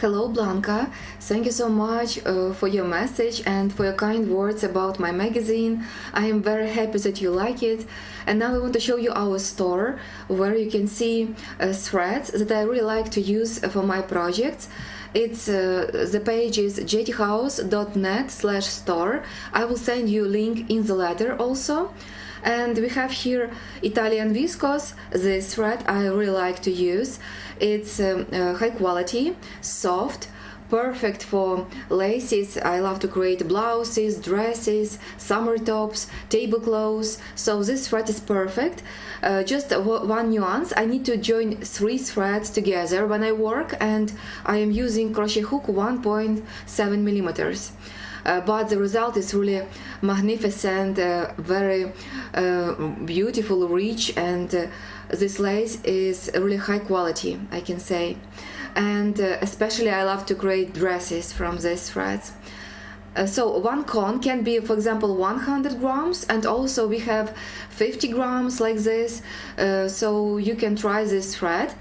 Hello Blanca, thank you so much for your message and for your kind words about my magazine. I am very happy that you like it. And now I want to show you our store where you can see threads that I really like to use for my projects. It's the page is jthouse.net/store. I will send you a link in the letter also. And we have here Italian viscose. This thread I really like to use. It's high quality, soft, perfect for laces. I love to create blouses, dresses, summer tops, tablecloths. So this thread is perfect. Just one nuance, I need to join 3 threads together when I work, and I am using crochet hook 1.7 millimeters. But the result is really magnificent, very beautiful, rich, and this lace is really high quality, I can say. And especially I love to create dresses from these threads. So one cone can be, for example, 100 grams, and also we have 50 grams like this, so you can try this thread.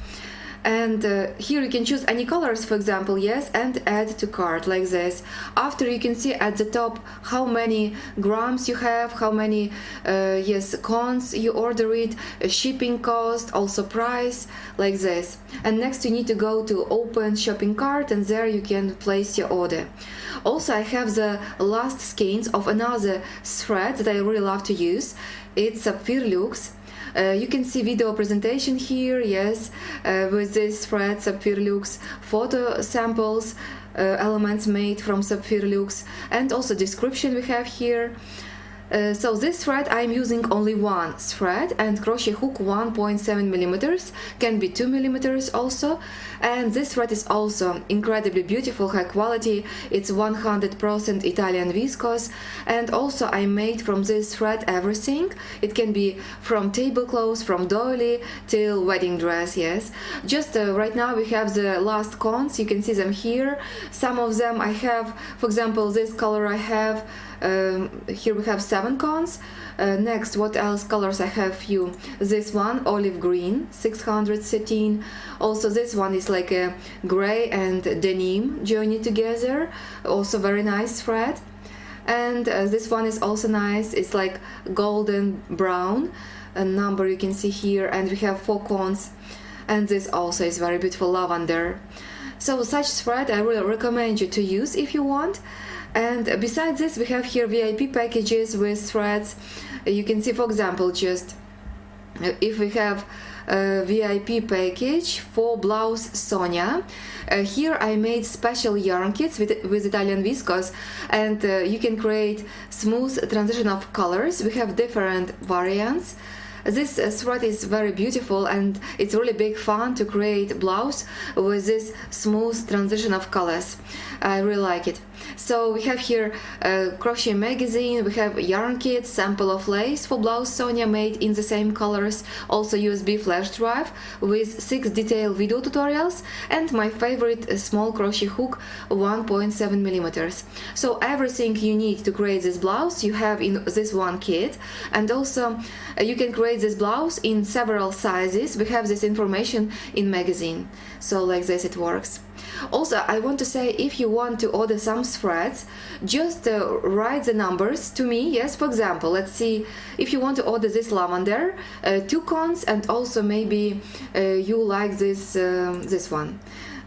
And here you can choose any colors, for example, yes, and add to cart like this. After you can see at the top how many grams you have, how many cones you order it, shipping cost, also price, like this. And next you need to go to open shopping cart, and there you can place your order. Also I have the last skeins of another thread that I really love to use. It's Sapphire Luxe. You can see video presentation here, yes, with this thread Sapphire Luxe, photo samples, elements made from Sapphire Luxe, and also description we have here. So this thread I'm using only one thread, and crochet hook 1.7 millimeters, can be 2 millimeters also. And this thread is also incredibly beautiful, high quality. It's 100% Italian viscose, and also I made from this thread everything. It can be from tablecloths, from doily till wedding dress, yes. Just right now we have the last cones, you can see them here. Some of them I have, for example, this color I have. Here we have 7 cones. Next, what else colors I have few? This one, olive green, 613. Also this one is like a gray and denim joined together, also very nice thread. And this one is also nice, it's like golden brown, a number you can see here, and we have 4 cones. And this also is very beautiful lavender. So such thread I really recommend you to use if you want. And besides this, we have here VIP packages with threads. You can see, for example, just if we have a VIP package for blouse Sonia, here I made special yarn kits with Italian viscose, and you can create smooth transition of colors. We have different variants. This thread is very beautiful, and it's really big fun to create blouse with this smooth transition of colors. I really like it. So we have here a crochet magazine, we have yarn kits, sample of lace for blouse Sonia made in the same colors, also USB flash drive with 6 detailed video tutorials, and my favorite small crochet hook 1.7 millimeters. So everything you need to create this blouse you have in this one kit, and also you can create this blouse in several sizes. We have this information in magazine, so like this it works. Also, I want to say, if you want to order some threads, just write the numbers to me. Yes, for example, let's see, if you want to order this lavender, 2 cones, and also maybe you like this one,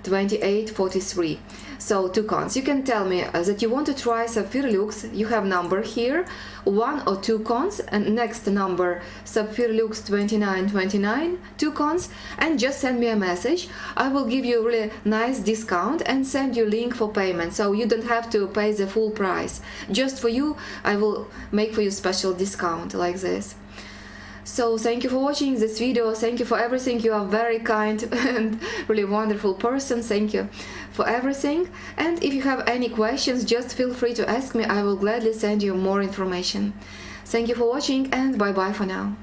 2843. So 2 cones. You can tell me that you want to try Sapphire Luxe. You have number here, 1 or 2 cones, and next number Sapphire Luxe 2929, 2 cones, and just send me a message. I will give you a really nice discount and send you link for payment, so you don't have to pay the full price. Just for you, I will make for you special discount like this. So thank you for watching this video, thank you for everything, you are very kind and really wonderful person, thank you for everything. And if you have any questions, just feel free to ask me, I will gladly send you more information. Thank you for watching, and bye bye for now.